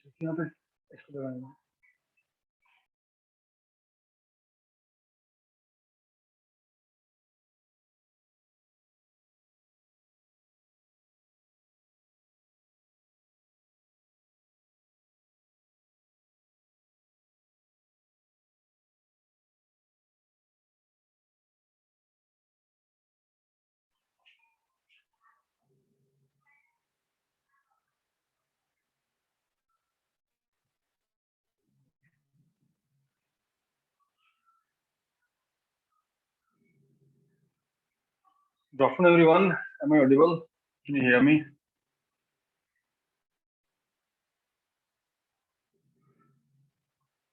यहाँ पे इसको लगाएंगे। Good afternoon, everyone. Am I audible? Can you hear me?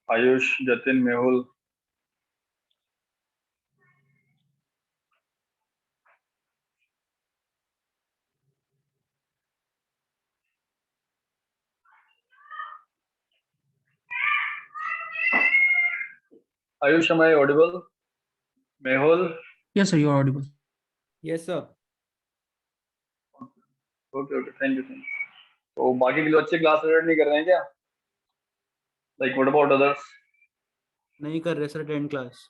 Ayush, Jatin, Mehul. Ayush, am I audible? Mehul? Yes, sir, you are audible. Yes, sir. Okay, thank you. तो बाकी के लोग अच्छे class attend नहीं कर रहे हैं क्या? Like what about others? नहीं कर रहे सर 10 क्लास।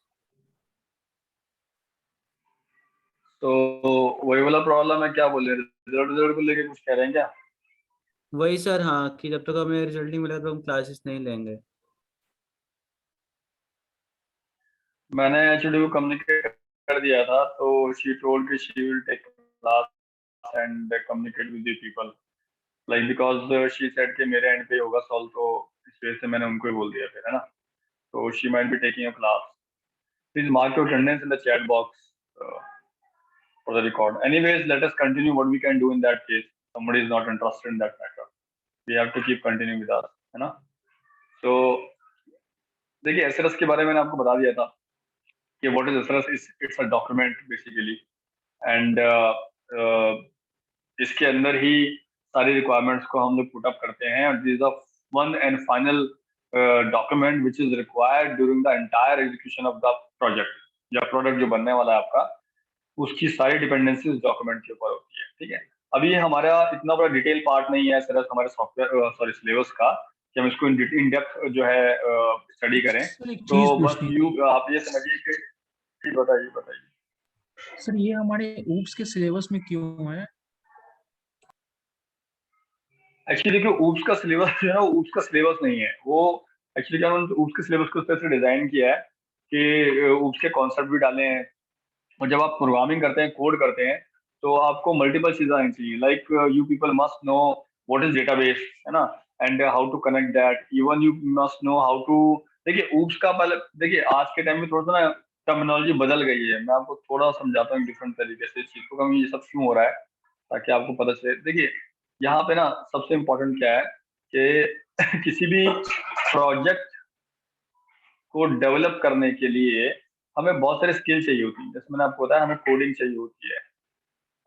तो वही वाला प्रॉब्लम है, क्या बोले, रिजल्ट को लेके कुछ कह रहे हैं क्या? वही सर, हाँ, कि जब तक हमें रिजल्ट नहीं मिला तो हम क्लासेस नहीं लेंगे। मैंने एक्चुअली वो कम्युनिकेट कर दिया था, तो शी टोल्ड कि she will take class and communicate with the people, like because she said कि मेरे एंड पे होगा सॉल्व, तो इस वजह से मैंने उनको ही बोल दिया फिर, है ना। तो she might be taking a class. Please mark your attendance in the chat box for the record. Anyways, let us continue what we can do in that case. Somebody is not interested in that matter. We have to keep continuing with us, है ना। तो देखिए SLS के बारे में मैंने आपको बता दिया था कि what is SLS, it's a document basically, and इसके अंदर ही सारी रिक्वायरमेंट्स को हम लोग पुट अप करते हैं, और this is the one and final document which is required during the entire execution of the project, या प्रोडक्ट जो बनने वाला है आपका, उसकी सारी डिपेंडेंसी उस डॉक्यूमेंट के ऊपर होती है। ठीक है, अभी हमारा इतना बड़ा डिटेल पार्ट नहीं है सिर्फ हमारे सॉफ्टवेयर सॉरी सिलेबस का कि हम इसको इन डेप्थ जो है स्टडी करें। सर एक तो चीज बस पूछनी आप ये समझिए कि बताइए। सर, ये हमारे ऊप्स के सिलेबस में क्यों है? एक्चुअली देखिए ऊप्स का सिलेबस जो है ना, ऊप्स का सिलेबस नहीं है वो। एक्चुअली क्या उन्होंने ऊप्स के सिलेबस को इस तरह से डिजाइन किया है कि ऊप्स के कॉन्सेप्ट भी डाले हैं, और जब आप प्रोग्रामिंग करते हैं, कोड करते हैं, तो आपको मल्टीपल चीजें आनी चाहिए, like you people must know what is database, है ना, and how to connect that, even you must know how to. देखिए ऊप्स का पहले देखिए, आज के टाइम में थोड़ा सा ना टर्मिनोलॉजी बदल गई है, मैं आपको थोड़ा समझाता हूँ डिफरेंट तरीके से इस चीज को, ये सब क्यों हो रहा है, ताकि आपको पता चले। देखिए यहाँ पे ना सबसे इम्पोर्टेंट क्या है कि किसी भी प्रोजेक्ट को डेवलप करने के लिए हमें बहुत सारे स्किल चाहिए होती है। जैसे मैंने आपको बताया, हमें कोडिंग चाहिए होती है,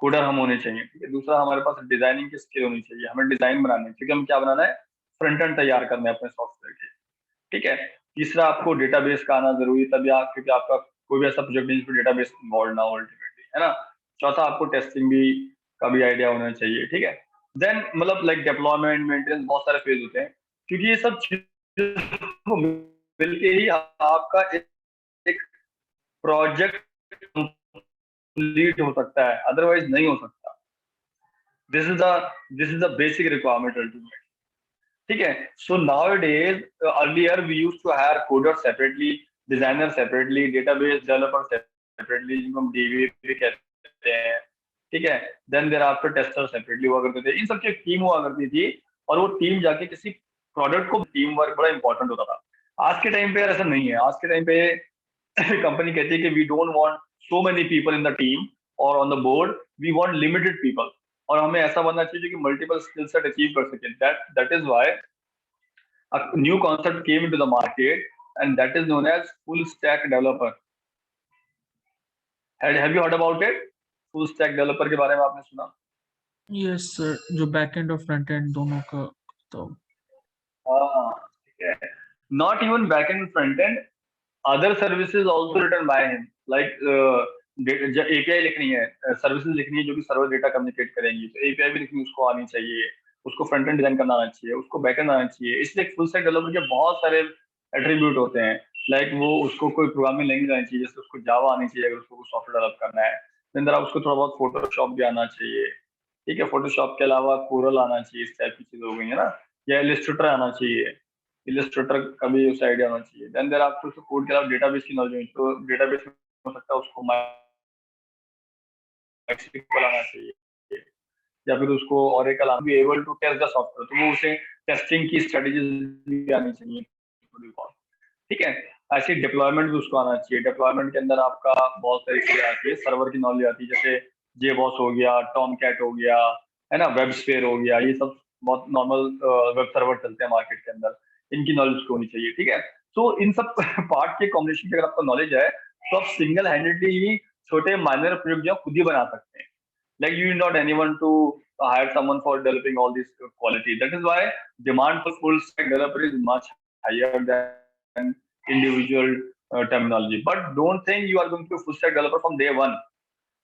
कोडर हम होने चाहिए। ठीक है, दूसरा हमारे पास डिजाइनिंग की स्किल होनी चाहिए, हमें डिजाइन बनाना है, क्योंकि हम क्या बनाना है, फ्रंट एंड तैयार करना है अपने सॉफ्टवेयर के। ठीक है, तीसरा आपको डेटाबेस का आना जरूरी है, तभी आप, क्योंकि आपका कोई भी ऐसा प्रोजेक्ट नहीं जिसमें डेटाबेस इन्वॉल्व ना हो अल्टीमेटली, है ना। चौथा आपको टेस्टिंग भी का भी आइडिया होना चाहिए। ठीक है, देन मतलब लाइक डेवलपमेंट, मेंटेनेंस, बहुत सारे फेज होते हैं, क्योंकि ये सब चीजों मिलके ही आपका एक प्रोजेक्ट कंप्लीट हो सकता है, अदरवाइज नहीं हो सकता। This is the basic requirement ultimate. ठीक है, so nowadays earlier we use to hire coder separately, designer separately, database developer separately, जिनको हम डीबी भी कहते हैं। ठीक है, then thereafter tester separately हुआ करते थे, इन सब की एक टीम हुआ करती थी, और वो टीम जाके किसी प्रोडक्ट को, टीम वर्क बड़ा इंपॉर्टेंट होता था। आज के टाइम पे यार ऐसा नहीं है। आज के टाइम पे कंपनी कहती है कि we don't want so many people in the team और on the board, we want limited people, और हमें ऐसा बनना चाहिए जो कि मल्टीपल स्किल सेट अचीव कर सके। That is why a new concept came into the market, and that is known as full stack developer. Have you heard about it? Full stack developer के बारे में आपने सुना? यस सर, जो back and और front end दोनों का। तो हाँ, ठीक है, not even back end front end, other services also written by him, like API लिखनी है, सर्विसेज लिखनी है जो कि सर्वर डेटा कम्युनिकेट करेंगी, तो API भी लिखनी उसको आनी चाहिए। उसको फ्रंट एंड डिजाइन करना आना चाहिए, उसको बैक एंड आना चाहिए। इसलिए फुल स्टैक डेवलपर के बहुत सारे एट्रीब्यूट होते हैं। लाइक वो उसको कोई प्रोग्रामिंग लैंग्वेज आनी चाहिए, जैसे उसको जावा आनी चाहिए अगर उसको सॉफ्टवेयर डेवलप करना है। देन देयर उसको थोड़ा बहुत फोटोशॉप भी आना चाहिए, ठीक है। फोटोशॉप के अलावा कोरल आना चाहिए, इस टाइप की चीज हो गई है ना। या इलिस्ट्रेटर आना चाहिए, इलिस्ट्रेटर का भी उस आइडिया होना चाहिए। देन देयर आपको कोड के अलावा डेटाबेस की नॉलेज होनी, तो डेटाबेस हो सकता है उसको MySQL आना चाहिए, या फिर उसको Oracle आना भी able to test the software, तो वो उसे टेस्टिंग की स्ट्रेटजीज भी आनी चाहिए थोड़ी बहुत, ठीक है। ऐसी डिप्लॉयमेंट भी उसको आना चाहिए। डिप्लॉयमेंट के अंदर आपका बहुत सारी चीजें आती है, सर्वर की नॉलेज आती है, जैसे जेबॉस हो गया, टॉमकैट हो गया, है ना, वेबस्फेयर हो गया, ये सब बहुत नॉर्मल वेब सर्वर चलते हैं मार्केट के अंदर, इनकी नॉलेज उसको होनी चाहिए, ठीक है। तो इन सब पार्ट के कॉम्बिनेशन की अगर आपको नॉलेज है तो आप सिंगल हैंडेडली ही छोटे माइनर प्रोजेक्ट जो खुद ही बना सकते हैं। Like you need not anyone to hire someone for developing all this quality. That is why demand for full stack developer is much higher than individual terminology. But don't think you are going to be full stack developer from day one.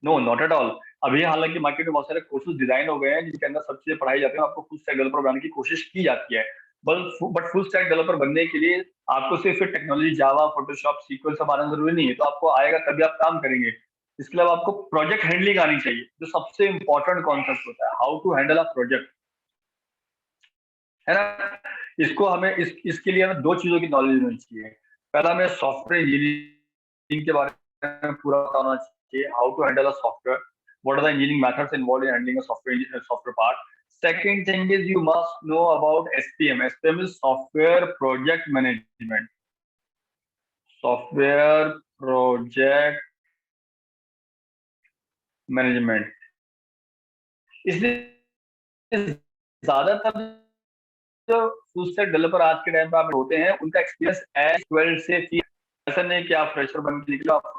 No, not at all. अभी हालांकि market में बहुत सारे courses design हो गए हैं जिनके अंदर सब चीजें पढ़ाई जाती है, आपको फुल स्टैक डेवलपर बनाने की कोशिश की जाती है। बट फुल स्टैक डेवलपर बनने के लिए आपको सिर्फ टेक्नोलॉजी जावा, फोटोशॉप, सीक्वल सब आना जरूरी नहीं है, तो आपको आएगा तभी आप काम करेंगे। इसके अलावा आपको प्रोजेक्ट हैंडलिंग आनी चाहिए, जो सबसे इंपॉर्टेंट कॉन्सेप्ट होता है, how to handle a project, है ना। इसको हमें इसके लिए हमें दो चीजों की नॉलेज होनी चाहिए। पहला हमें सॉफ्टवेयर इंजीनियरिंग के बारे में पूरा पता होना चाहिए, how to handle a software, what are the engineering methods involved in handling a software part. Second thing is you must know about SPM. SPM is software project management. Software project management. इसलिए ज्यादातर जो full stack developer आज के time पे आप होते हैं उनका एक्सपीरियंस S12 से ऐसा नहीं कि आप फ्रेशर बन के निकलो आप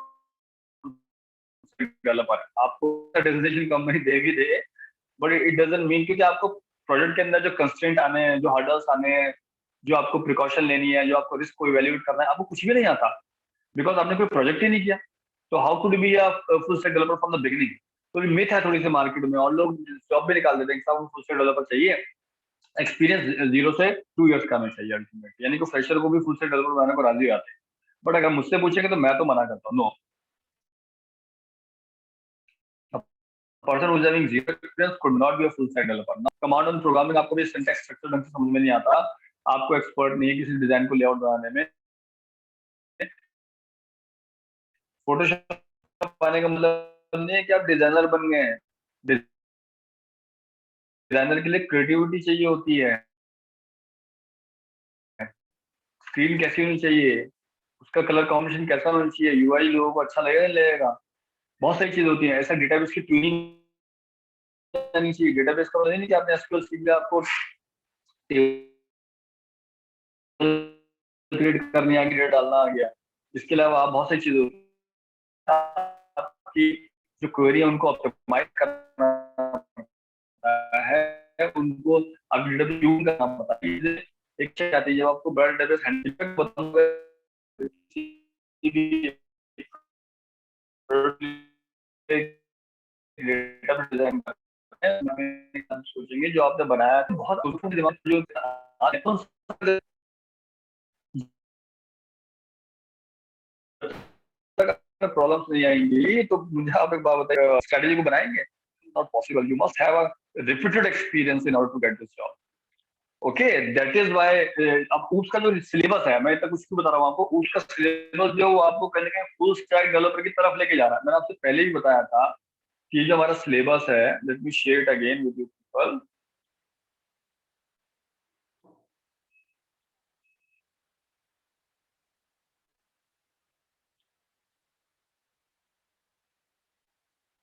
डेवलपर, आपको डेजिग्नेशन कंपनी देगी दे, बट इट डजंट मीन, क्योंकि आपको प्रोजेक्ट के अंदर जो कंस्ट्रेंट आने हैं, जो हर्डल्स आने हैं, जो आपको प्रिकॉशन लेनी है, जो आपको रिस्क को इवेल्युएट करना है, आपको कुछ भी नहीं आता, बिकॉज आपने कोई प्रोजेक्ट ही नहीं किया। तो how could be a full stack developer from the beginning. तो ये मिथ है थोड़ी सी मार्केट में, और लोग जॉब भी निकाल देते हैं, सब फुल स्टैक डेवलपर चाहिए, एक्सपीरियंस 0 से 2 इयर्स का हमें चाहिए अल्टीमेटली, यानी कि फ्रेशर को भी फुल स्टैक डेवलपर बनाने को राजी हो जाते हैं। बट अगर मुझसे पूछेंगे तो मैं तो मना करता हूँ, no. Person who's having zero experience could not be a full stack developer. Now, command on programming आपको भी सिंटैक्स स्ट्रक्चर ढंग से समझ में नहीं आता, आपको एक्सपर्ट नहीं है किसी डिजाइन को लेआउट बनाने में। फोटोशॉप आने का मतलब नहीं है कि आप डिजाइनर बन गए हैं। डिजाइनर के लिए क्रिएटिविटी चाहिए होती है, स्क्रीन कैसी होनी चाहिए, उसका कलर कॉम्बिनेशन कैसा होना चाहिए, यूआई लोगों को अच्छा लगेगा नहीं लगेगा, बहुत सारी चीज होती है। ऐसा डेटाबेस की ट्यूनिंग नहीं चाहिए। डेटाबेस का मतलब नहीं कि आपने एसक्यूएल सीख लिया, आपको क्रिएट करनी आ गई, डेटा डालना आ गया। इसके अलावा आप बहुत सारी चीजें आपकी जो क्वेरी है उनको ऑप्टिमाइज करना है, उनको आप डेटाबेस यूज करना पड़ता है। एक चीज आती है जब आपको बड़ा डेटाबेस हैंडल बताऊंगा, डेटाबेस डिजाइन सोचेंगे जो आपने बनाया तो बहुत दिमाग जो प्रॉब्लम्स नहीं आएंगी। तो मुझे आप एक बात बताइए, स्ट्रेटेजी को बनाएंगे? Not possible. You must have a repeated experience in order to get this job. Okay, that is why. अब ऊप्स का जो सिलेबस है, मैं तक उसको बता रहा हूँ आपको, ऊप्स का सिलेबस जो वो आपको कहीं ना कहीं फुल स्टैक डेवलपर की तरफ लेके जा रहा है। मैंने आपसे पहले ही बताया था कि जो हमारा सिलेबस है, let me share it again with you people.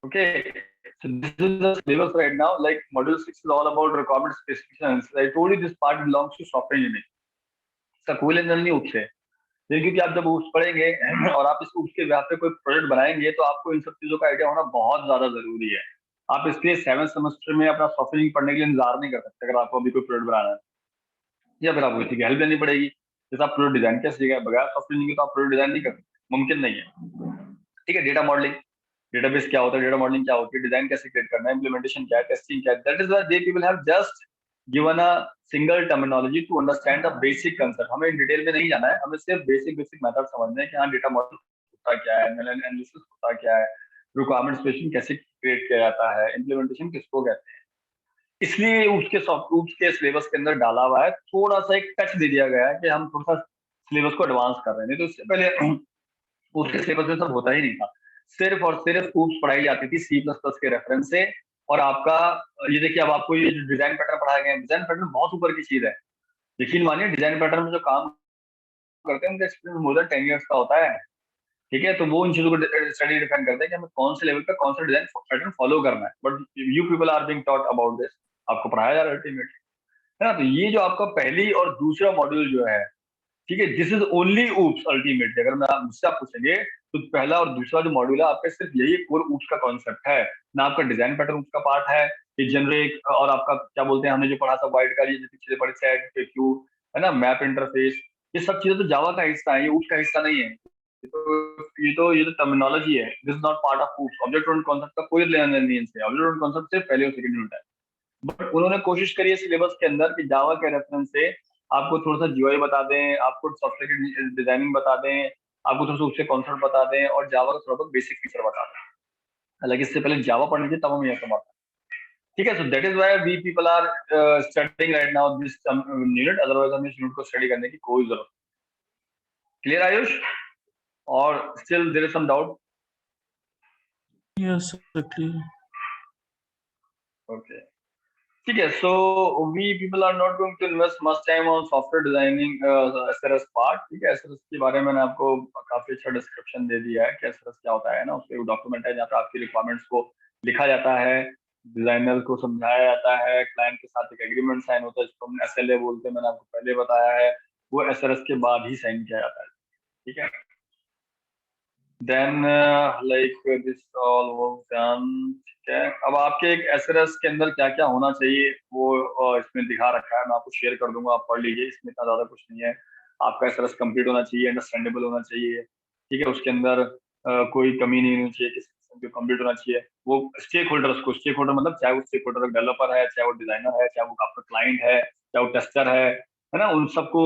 Okay, so this is the syllabus right now. Like module 6 is all about requirement specifications. I told you this part belongs to software engineering. इसका कोई लेन then नहीं उससे, लेकिन क्योंकि आप जब उस पढ़ेंगे और आप इसको उसके बेस पे कोई प्रोजेक्ट बनाएंगे तो आपको इन सब चीजों का आइडिया होना बहुत ज्यादा जरूरी है। आप इसके 7th सेमेस्टर में अपना सॉफ्टवेयर इंजीनियरिंग पढ़ने के लिए इंतजार नहीं कर सकते अगर आपको अभी कोई प्रोजेक्ट बनाना है, या फिर आपको किसी की हेल्प लेनी पड़ेगी। जैसे आप प्रोजेक्ट डिजाइन कैसे सीखेगा, बगैर सॉफ्टवेयर इंजीनियरिंग तो आप प्रोजेक्ट डिजाइन नहीं कर सकते, मुमकिन नहीं है। ठीक है, डेटा मॉडलिंग, डेटाबेस क्या होता है, डेटा मॉडलिंग क्या होती है, डिजाइन कैसे क्रिएट करना है, इंप्लीमेंटेशन क्या है, टेस्टिंग क्या है, that is why they people have just given a single terminology to understand the basic concept. हमें डिटेल में नहीं जाना है, हमें सिर्फ बेसिक मेथड समझना है कि हाँ डेटा मॉडल होता क्या है, एनालिसिस होता क्या है, रिक्वायरमेंट स्पेसिफिकेशन कैसे क्रिएट किया जाता है, इम्प्लीमेंटेशन किसको कहते हैं। इसलिए उसके सिलेबस के अंदर डाला हुआ है, थोड़ा सा एक टच दे दिया गया है कि हम थोड़ा सा सिलेबस को एडवांस कर रहे हैं, नहीं तो इससे पहले उसके सिलेबस में सब होता ही नहीं था। सिर्फ और सिर्फ ऊप्स पढ़ाई जाती थी C++ के रेफरेंस से। और आपका ये देखिए, अब आपको ये जो डिजाइन पैटर्न पढ़ाए गए हैं, डिजाइन पैटर्न बहुत ऊपर की चीज है। यकीन मानिए, डिजाइन पैटर्न में जो काम करते हैं उनका एक्सपीरियंस मोर देन 10 इयर्स का होता है। ठीक है, तो वो उन चीजों को स्टडी डिफाइन करते हैं कि हमें कौन से लेवल पे कौन सा डिजाइन पैटर्न फॉलो करना है। But you people are being taught about this, आपको पढ़ाया जा रहा है अल्टीमेटली, है ना। तो ये जो आपका पहली और दूसरा मॉड्यूल जो है, ठीक है, this is only oops ultimately. अगर मैं मुझसे आप पूछेंगे तो पहला और दूसरा जो मॉड्यूल है आपका सिर्फ यही कोर ऊप्स का कॉन्सेप्ट है ना। आपका डिजाइन पैटर्न ऊप्स का पार्ट है, ये जनरिक और आपका क्या बोलते हैं, हमने जो पढ़ा था वाइड का, ये जो पिछले पढ़े सेट क्यू, है ना, मैप इंटरफेस, ये सब चीजें तो जावा का हिस्सा है, ये ऊप्स का हिस्सा नहीं है। ये तो टर्मिनोलॉजी है, this is not part of oops. Object oriented concept का कोई लेना देना नहीं है इनसे, ऑब्जेक्ट ओरिएंटेड कॉन्सेप्ट सिर्फ पहले और सेकंड यूनिट है। बट उन्होंने कोशिश करी है सिलेबस के अंदर कि जावा के रेफरेंस से आपको थोड़ा सा जीयूआई बता दें, आपको सॉफ्टवेयर की डिजाइनिंग बता दें, आपको थोड़ा सा उसके कॉन्सेप्ट बता दें और जावा का थोड़ा बहुत बेसिक फीचर बता दें। हालांकि इससे पहले जावा पढ़ लीजिए, तब हम ये सब आता है। ठीक है, so that is why we people are studying right now this unit, otherwise हमें इस यूनिट को स्टडी करने की कोई जरूरत नहीं। क्लियर आयुष, और still there is some doubt? Yes, exactly. Okay, ठीक है। So we people are not going to invest much time on software designing SRS part. ठीक है, एसआरएस के बारे में मैंने आपको काफी अच्छा डिस्क्रिप्शन दे दिया है कि एसआरएस क्या होता है ना। उसके डॉक्यूमेंट है जहाँ पे आपकी रिक्वायरमेंट्स को लिखा जाता है, डिजाइनर को समझाया जाता है, क्लाइंट के साथ एक एग्रीमेंट साइन होता है जिसको हम एसएलए बोलते हैं, मैंने आपको पहले बताया है। वो एसआरएस के बाद ही साइन किया जाता है। ठीक है, then like this all work done. ठीक है, अब आपके एक एसआरएस के अंदर क्या क्या होना चाहिए वो इसमें दिखा रखा है, मैं आपको शेयर कर दूंगा, आप पढ़ लीजिए, इसमें इतना ज्यादा कुछ नहीं है। आपका एसआरएस कंप्लीट होना चाहिए, अंडरस्टैंडेबल होना चाहिए। ठीक है, उसके अंदर कोई कमी नहीं होनी चाहिए, किसी किस्म की कंप्लीट होना चाहिए। वो स्टेक होल्डर मतलब चाहे वो स्टेक होल्डर डेवलपर है, चाहे वो डिजाइनर है, चाहे वो आपका क्लाइंट है, चाहे वो टेस्टर है ना, उन सबको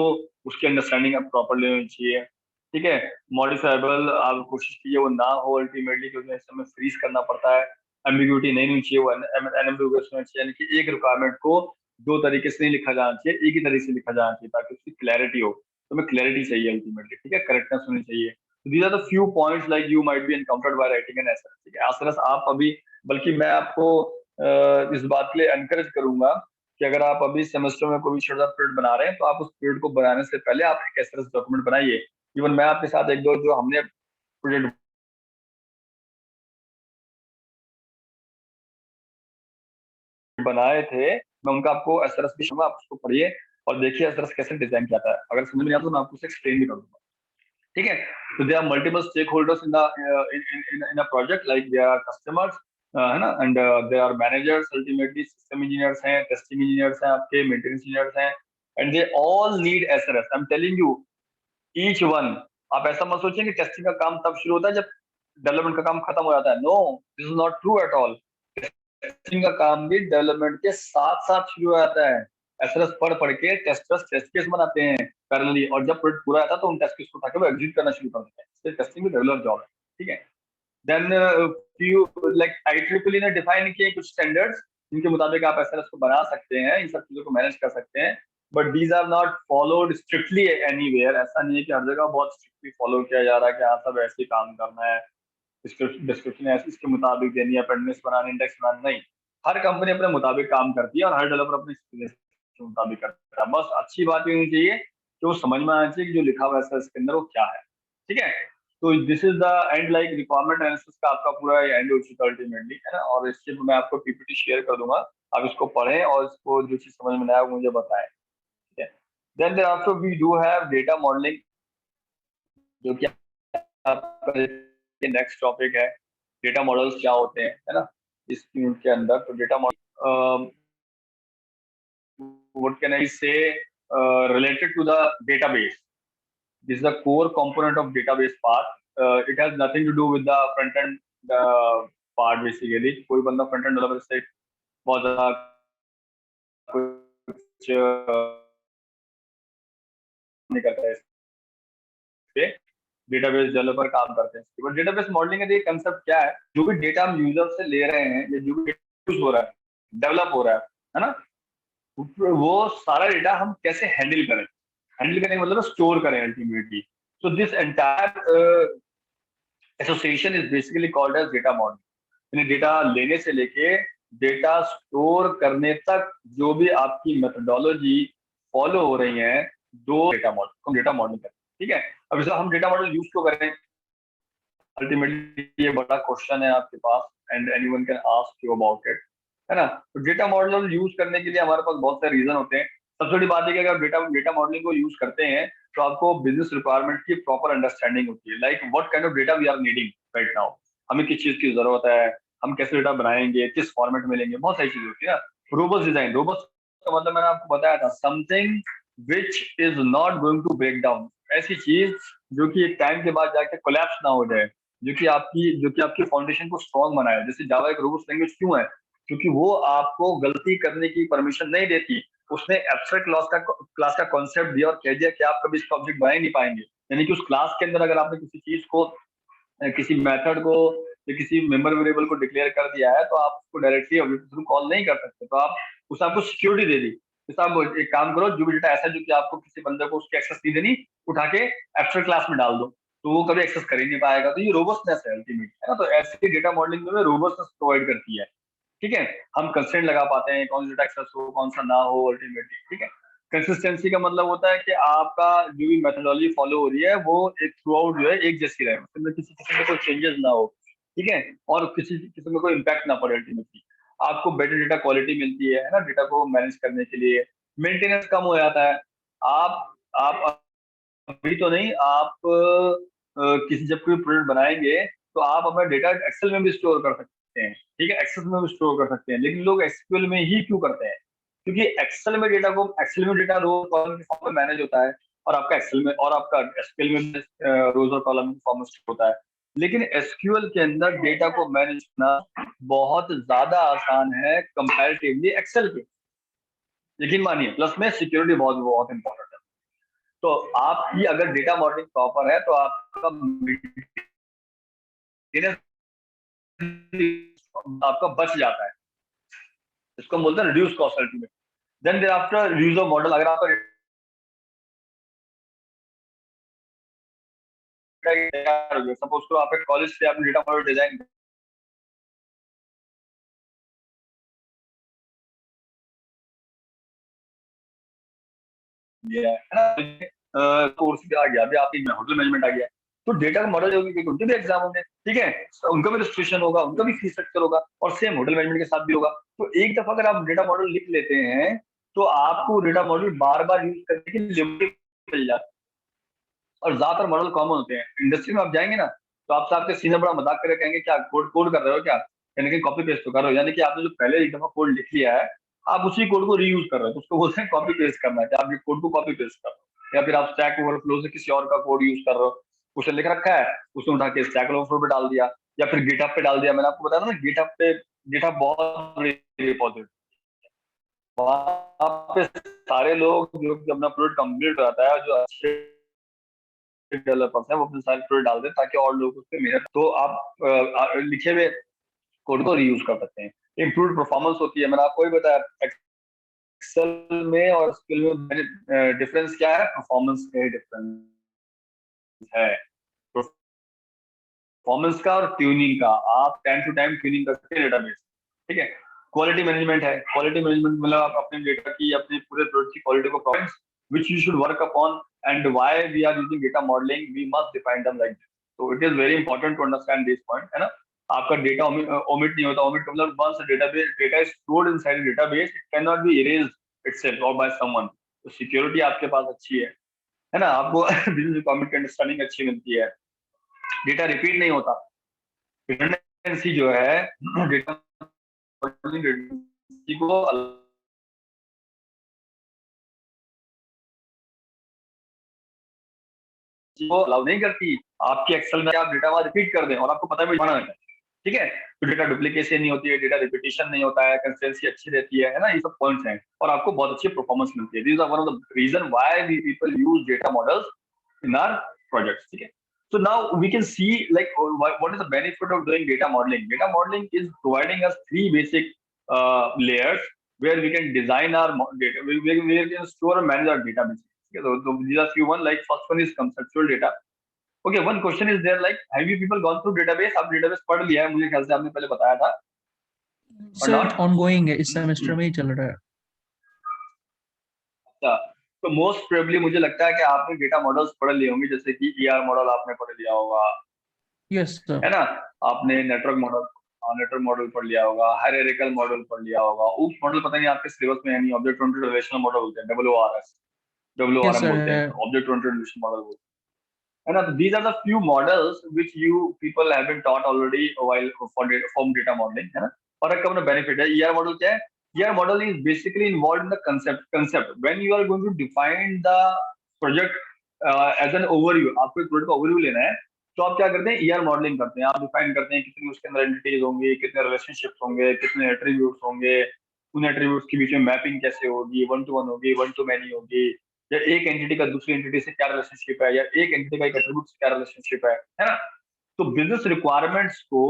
उसकी अंडरस्टैंडिंग आप प्रॉपरली होनी चाहिए। ठीक है, मॉडिफाइबल आप कोशिश कीजिए वो ना हो अल्टीमेटली, क्योंकि इस समय फ्रीज करना पड़ता है। एम्बिग्यूटी नहीं होनी चाहिए, वो एनएम्बिगुअस होना चाहिए, यानी कि एक रिक्वायरमेंट को दो तरीके से नहीं लिखा जाना चाहिए, एक ही तरीके से लिखा जाना चाहिए ताकि उसकी क्लैरिटी हो। तो हमें क्लैरिटी चाहिए अल्टीमेटली, ठीक है, करेक्टनेस होनी चाहिए। These are the few points like you might be encountered by writing an SS. ठीक है, एसएस आप अभी, बल्कि मैं आपको इस बात के लिए एनकरेज करूंगा कि अगर आप अभी सेमेस्टर में कोई छोटा पीरियड बना रहे हैं तो आप उस पीरियड को बनाने से पहले आप एक एसएस डॉक्यूमेंट बनाइए। इवन मैं आपके साथ एक दो जो हमने प्रोजेक्ट बनाए थे, मैं उनका आपको एसएस भी दूंगा, आप उसको पढ़िए और देखिए एसएस कैसे डिजाइन किया था। अगर समझ में नहीं आता तो मैं आपको एक्सप्लेन भी कर दूंगा। ठीक है, तो they are multiple stakeholders in in a project, like they are customers, है ना, and they are managers, ultimately system engineers हैं, टेस्टिंग इंजीनियर्स हैं, आपके मेंटेनेंस इंजीनियर्स हैं, and they all need SS. I am telling you, each one. आप ऐसा मत सोचिए कि टेस्टिंग का काम तब शुरू होता है जब डेवलपमेंट का काम खत्म हो जाता है। No, this is not true at all. Testing का काम भी डेवलपमेंट के साथ साथ शुरू हो जाता है। एसएस पढ़ पढ़ के टेस्टर्स टेस्ट केस बनाते हैं पैरेलली, और जब प्रोजेक्ट पूरा आता है तो उन टेस्ट केस को उठा के वो एग्जीक्यूट करना शुरू कर देते हैं। इसलिए टेस्टिंग भी रेगुलर जॉब है। ठीक है, देन few like IEEE ने डिफाइन किए कुछ स्टैंडर्ड्स जिनके मुताबिक आप एसएस को बना सकते हैं, इन सब चीजों को मैनेज कर सकते हैं। But these are not followed strictly anywhere. ऐसा नहीं है कि हर जगह बहुत स्ट्रिक्टली फॉलो किया जा रहा है कि हाँ सब ऐसे ही काम करना है, डिस्क्रिप्शन ऐसे इसके मुताबिक देनी है, अपेंडिक्स बनाने, इंडेक्स बनाना, नहीं। हर कंपनी अपने मुताबिक काम करती है और हर डेवलपर अपने एक्सपीरियंस के मुताबिक करता है। बस अच्छी बात ये होनी चाहिए कि वो समझ में आना चाहिए कि जो लिखा हुआ है इसके अंदर वो क्या है। ठीक है, तो this is the end, like requirement analysis का आपका पूरा एंड हो चुका है अल्टीमेटली, है ना। और इसके मैं आपको पीपीटी शेयर कर दूंगा, आप इसको पढ़ें और इसको जो चीज समझ में ना आए वो मुझे बताएं। ठीक है, then there also we do have data modelling, जो कि आपका नेक्स्ट टॉपिक है। डेटा मॉडल्स क्या होते हैं, है ना, इस यूनिट के अंदर। तो data model, what can I say, related to the database. This is the core component of database part. It has nothing to do with the front end part basically. कोई बंदा front end डेवलपर से बहुत ज्यादा नहीं करता है इस पे, डेटाबेस डेवलपर काम करते हैं। बट डेटाबेस मॉडलिंग का ये कंसेप्ट क्या है, जो भी डेटा हम यूजर से ले रहे हैं या जो भी यूज हो रहा है, डेवलप हो रहा है ना, वो सारा डेटा हम कैसे हैंडल करें। हैंडल करने का मतलब स्टोर करें ultimately. So this entire association is basically called as data modelling. यानी डेटा लेने से लेके डेटा स्टोर करने तक जो भी आपकी मेथोडोलॉजी फॉलो हो रही है, दो डेटा मॉडल, हम डेटा मॉडलिंग करते हैं। ठीक है, अब जैसे हम डेटा मॉडल यूज क्यों करें, अल्टीमेटली ये बड़ा क्वेश्चन है आपके पास, and anyone can ask you about it, है ना। तो डेटा मॉडल यूज करने के लिए हमारे पास बहुत सारे रीजन होते हैं। सबसे बड़ी बात है कि अगर डेटा मॉडलिंग को यूज करते हैं तो आपको बिजनेस रिक्वायरमेंट की प्रॉपर अंडरस्टैंडिंग होती है, like what kind of data we are needing right now, हमें किस चीज की जरूरत है, हम कैसे डेटा बनाएंगे, किस फॉर्मेट में लेंगे, बहुत सारी चीजें होती है ना। रोबस्ट डिजाइन, रोबस्ट का मतलब मैंने आपको बताया था, something which is not going to break down, ऐसी चीज जो कि एक टाइम के बाद जाके कोलैप्स ना हो जाए, जो कि आपकी फाउंडेशन को स्ट्रॉन्ग बनाए। जैसे जावा एक रोबस्ट लैंग्वेज क्यों है, क्योंकि वो आपको गलती करने की परमिशन नहीं देती। उसने एब्स्ट्रैक्ट क्लास का कॉन्सेप्ट दिया और कह दिया कि आप कभी इसका ऑब्जेक्ट बना ही नहीं पाएंगे। यानी कि उस क्लास के अंदर अगर आपने किसी चीज को, किसी मेथड को या किसी मेंबर वेरिएबल को डिक्लेयर कर दिया है, तो आप उसको डायरेक्टली ऑब्जेक्ट के थ्रू कॉल नहीं कर सकते। तो आप उसने आपको सिक्योरिटी दे दी, जैसे आप एक काम करो, जो भी डेटा ऐसा है जो कि आपको किसी बंदे को उसकी एक्सेस नहीं देनी, उठा के एब्स्ट्रैक्ट क्लास में डाल दो, तो वो कभी एक्सेस कर ही नहीं पाएगा। तो ये रोबस्टनेस है अल्टीमेट, है ना। तो ऐसी डेटा मॉडलिंग में रोबस्टनेस प्रोवाइड करती है। ठीक है, हम कंस्ट्रेंट लगा पाते हैं कौन सा डेटा एक्सेस हो, कौन सा ना हो अल्टीमेटली। ठीक है, कंसिस्टेंसी का मतलब होता है कि आपका जो भी मेथोडोलॉजी फॉलो हो रही है वो एक थ्रू आउट जो है एक जैसी रहे, उसमें किसी किस्म में कोई चेंजेस ना हो। ठीक है, और किसी किस्म में कोई इम्पैक्ट ना पड़े अल्टीमेटली। आपको बेटर डेटा क्वालिटी मिलती है ना, डेटा को मैनेज करने के लिए मेंटेनेंस कम हो जाता है। आप अभी तो नहीं, आप किसी जब कोई प्रोडक्ट बनाएंगे तो आप अपना डेटा एक्सेल में भी स्टोर कर सकते हैं। ठीक है, एक्सेल में भी स्टोर कर सकते हैं, लेकिन लोग एसक्यूएल में ही क्यों करते हैं, क्योंकि एक्सेल में डेटा रो कॉलम के फॉर्म में मैनेज होता है, और आपका एक्सेल में और आपका एसक्यूएल में रोज और कॉलम के फॉर्म में होता है। लेकिन एसक्यूएल के अंदर डेटा को मैनेज करना बहुत ज्यादा आसान है कंपैरेटिवली एक्सेल के, यकीन मानिए। प्लस में सिक्योरिटी बहुत बहुत इंपॉर्टेंट है। तो आपकी अगर डेटा मॉडलिंग प्रॉपर है तो आपका आपका बच जाता है, इसको हम बोलते हैं reduce cost ultimate. Then thereafter use of model, अगर आपका सपोज करो आप कॉलेज से आपने डेटा मॉडल डिजाइन किया है ना, कोर्स भी आ गया, अभी आपकी होटल मैनेजमेंट आ गया, तो डेटा का मॉडल जो भी, उनके भी एग्जाम होंगे। ठीक है, तो उनका भी रजिस्ट्रेशन होगा, उनका भी फीस स्ट्रक्चर होगा, और सेम होटल मैनेजमेंट के साथ भी होगा। तो एक दफा अगर आप डेटा मॉडल लिख लेते हैं तो आपको डेटा मॉडल बार बार यूज करने की लिमिट मिल जाती है। और ज्यादातर मॉडल कॉमन होते हैं। इंडस्ट्री में आप जाएंगे ना, तो आपसे आपके सीनियर बड़ा मजाक करके कहेंगे क्या कोड कोड कर रहे हो क्या, यानी कि कॉपी पेस्ट तो कर रहे हो, यानी कि आपने जो पहले एक दफा कोड लिख लिया है आप उसी कोड को रीयूज कर रहे हो, तो उसको बोलते हैं कॉपी पेस्ट करना, कि आप ये कोड को कॉपी पेस्ट कर रहे हो। या फिर आप स्टैक ओवरफ्लो से किसी और का कोड यूज कर रहे हो, उसे लिख रखा है, उसने उठा के स्टैक ओवरफ्लो पे डाल दिया, या फिर गिटहब पे डाल दिया। मैंने आपको बताया था ना, गिटहब पे, गिटहब बहुत बड़ी रिपॉजिटरी, वहां पे सारे लोग जो कि अपना प्रोडक्ट कंप्लीट हो जाता है, जो अच्छे डेवलपर्स हैं वो अपने सारे प्रोडक्ट डाल दें ताकि और लोग उस पर मेहनत, तो आप लिखे हुए कोड को रीयूज कर सकते हैं। इम्प्रूव परफॉर्मेंस होती है, मैंने आपको ही बताया एक्सेल में और स्किल में डिफरेंस क्या है, परफॉर्मेंस का डिफरेंस है, परफॉर्मेंस का और ट्यूनिंग का। आप टाइम टू टाइम ट्यूनिंग करते हैं डेटाबेस। ठीक है, क्वालिटी मैनेजमेंट है, क्वालिटी मैनेजमेंट मतलब आप अपने डेटा की, अपने पूरे प्रोडक्ट की क्वालिटी को which you should work upon, and why we are using data modeling, we must define them like this. So it is very important to understand this point, है ना। आपका डेटा ओमिट नहीं होता। Omit मतलब once a database data is stored inside a database, it cannot be erased itself or by someone। तो security आपके पास अच्छी है ना, आपको बिजनेस रिक्वायरमेंट की अंडरस्टैंडिंग अच्छी मिलती है, डेटा रिपीट नहीं होता। रिडंडेंसी जो है डेटा को अलाउ नहीं करती। आपके एक्सेल में आप डेटा वहां रिपीट कर दें और आपको पता भी जाना है, ठीक है। तो डेटा डुप्लीकेशन नहीं होती है, डेटा रिपीटिशन नहीं होता है, कंसिस्टेंसी अच्छी रहती है ना, ये सब पॉइंट्स हैं और आपको बहुत अच्छी परफॉर्मेंस मिलती है। These are one of the reason why we people use data models in our projects. ठीक है। So now we can see like what is the benefit of doing data modeling. Data modeling is providing us three basic layers where we can design our data. We can store and manage our database. Okay, so these are few one. Like first one is conceptual data. Okay, one question is there like have you people gone through database? आप database पढ़ लिया है, मुझे ख्याल से आपने पहले बताया था or सर not? ऑनगोइंग है, इस सेमेस्टर में ही चल रहा है। अच्छा, तो मोस्ट प्रोबेबली मुझे लगता है कि आपने डेटा मॉडल्स पढ़ लिए होंगे, जैसे कि ईआर मॉडल आपने पढ़ लिया होगा, यस सर। है ना। आपने नेटवर्क मॉडल पढ़ लिया होगा, हायरार्किकल मॉडल पढ़ लिया होगा। उस मॉडल पता नहीं आपके सिलेबस में है नहीं, ऑब्जेक्ट ओरिएंटेड रिलेशनल मॉडल बोलते हैं, यस डब्ल्यूओआरएम सर बोलते है। हैं, ऑब्जेक्ट ओरिएंटेड रिलेशनल मॉडल बोलते हैं, है ना। तो these are the few models which you people have been taught already while for data modelling, है ना। और एक अपना बेनिफिट है। ईआर मॉडल क्या है? ER model is basically involve in the concept when you are going to define the project as an overview. आपको एक प्रोजेक्ट का ओवरव्यू लेना है, तो आप क्या करते हैं? ईआर मॉडलिंग करते हैं। आप डिफाइन करते हैं कितने उसके अंदर एंटिटीज होंगी, कितने रिलेशनशिप्स होंगे, कितने एट्रीब्यूट्स होंगे, उन एट्रीब्यूट्स के बीच में मैपिंग कैसे होगी, वन टू वन होगी, वन टू मैनी होगी, या एक एंटिटी का दूसरी एंटिटी से क्या रिलेशनशिप है, या एक एंटिटी का एक एट्रीब्यूट से क्या रिलेशनशिप है ना। तो बिजनेस रिक्वायरमेंट्स को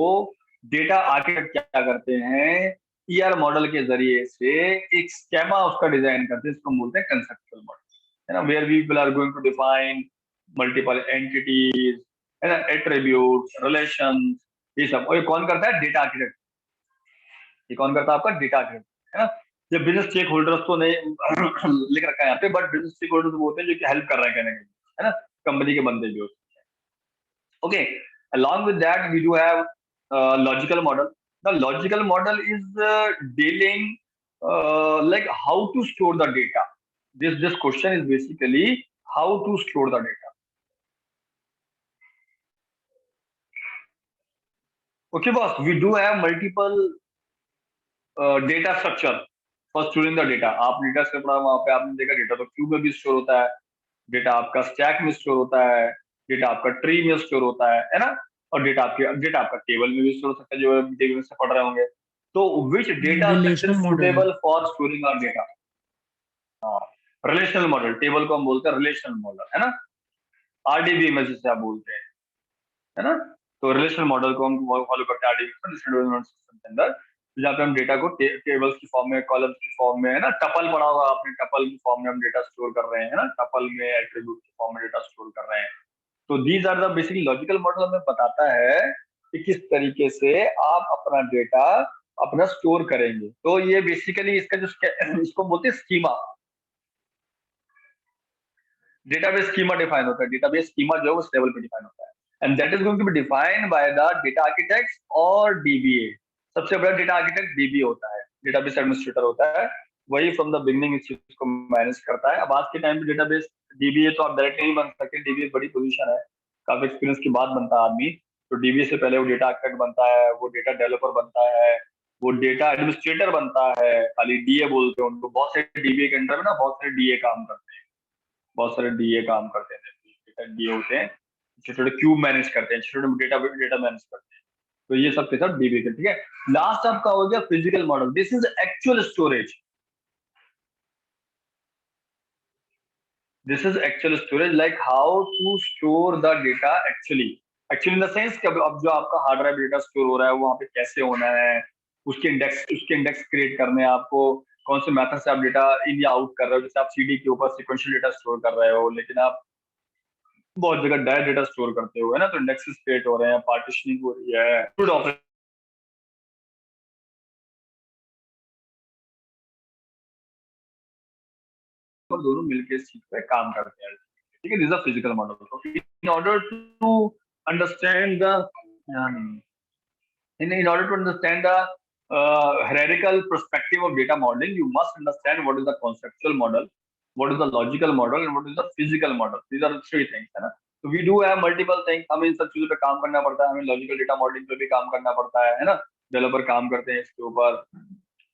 डेटा आर्किटेक्ट क्या करते हैं? ईआर मॉडल के जरिए से एक स्केमा उसका डिजाइन करते हैं, इसको बोलते हैं कंसेप्चुअल मॉडल, है ना। Where we are going to define multiple entities, है ना, एट्रीब्यूट्स, रिलेशंस, ये सब। और ये कौन करता है? Data architect. ये कौन करता है? आपका डेटा आर्किटेक्ट, है ना। ये बिजनेस स्टेक होल्डर्स तो नहीं लिख रखा है यहाँ पे, बट बिजनेस स्टेक होल्डर्स वो होते हैं जो कि हेल्प कर रहे हैं कहने के लिए, है ना, कंपनी के बंदे भी होते हैं। Okay, along with that we do have logical model. The logical model is dealing like how to store the data. This question is basically how to store the data. Okay boss, we do have multiple data structure for storing the data. आप data से पढ़ा, वहां पे आपने देखा data तो cube में भी स्टोर होता है, डेटा आपका स्टैक में स्टोर होता है, डेटा आपका ट्री में स्टोर होता है ना। और डेटा आपका टेबल में भी स्टोर हो सकता है, जो टेबल से पढ़ रहे होंगे। तो which data structure relational is model है। Suitable for storing our data? Relational model, table को हम बोलते हैं रिलेशनल मॉडल, है ना। आरडीबीएमएस जिसे आप बोलते हैं, है ना। तो रिलेशनल मॉडल को हम फॉलो करते हैं आरडीबीएमएस सिस्टम के अंदर, जहाँ पे हम डेटा को टेबल्स की फॉर्म में, कॉलम्स की फॉर्म में, है ना। टपल पढ़ा होगा आपने, टपल की फॉर्म में हम डेटा स्टोर कर रहे हैं, है ना। टपल में एट्रीब्यूट की फॉर्म में डेटा स्टोर कर रहे हैं। तो these are the basically logical model हमें बताता है कि किस तरीके से आप अपना डेटा अपना स्टोर करेंगे। तो ये बेसिकली इसका जो इसको बोलते हैं स्कीमा, डेटाबेस स्कीमा डिफाइन होता है। डेटाबेस स्कीमा जो है उस लेवल पे डिफाइन होता है, and that is going to be defined by the data architect और डीबीए। सबसे बड़ा डेटा आर्किटेक्ट डीबीए होता है, डेटाबेस एडमिनिस्ट्रेटर होता है, वही फ्रॉम द बिगनिंग इस चीज को मैनेज करता है। अब आज के टाइम पे डेटाबेस डीबीए तो आप डायरेक्ट नहीं बन सकते, डीबीए बड़ी पोजीशन है, काफी एक्सपीरियंस के बाद बनता है आदमी। तो डीबीए से पहले वो डेटा आर्किटेक्ट बनता है, वो डेटा डेवलपर बनता है, वो डेटा एडमिनिस्ट्रेटर बनता है, खाली डीए बोलते हैं उनको। बहुत सारे डीबीए के अंडर में ना बहुत सारे डीए काम करते हैं, बहुत सारे डीए काम करते हैं, डीए होते हैं, छोटे छोटे क्यूब मैनेज करते हैं, छोटे छोटे डेटा मैनेज करते हैं। तो ये सब के सब डीबी के, ठीक है। लास्ट आपका हो गया physical model. This is actual storage, this is actual storage, like how to store the data actually. Actually in the sense कि अब जो आपका हार्ड ड्राइव डेटा स्टोर हो रहा है वहां पे कैसे होना है, उसके इंडेक्स क्रिएट करने हैं आपको, कौन से मेथड से आप डेटा इन या आउट कर रहे हो। जैसे आप सीडी के ऊपर सिक्वेंशियल डेटा स्टोर कर रहे हो, लेकिन आप बहुत जगह डायरेक्ट डेटा स्टोर करते हो, है ना। तो इंडेक्सेस क्रिएट हो रहे हैं, पार्टीशनिंग हो रही है, गुड ऑपरेशन दोनों मिलकर इस चीज पे काम करते हैं, ठीक है। This is a physical model. In order to understand the in order to understand the hierarchical perspective of data modeling, you must understand what is the conceptual model, what is the logical model, and what is the physical model. These are the three things, है ना। तो we do have multiple things, हमें इन सब चीजों पे काम करना पड़ता है, हमें लॉजिकल डेटा मॉडलिंग पे भी काम करना पड़ता है ना। डेवलपर काम करते हैं इसके ऊपर।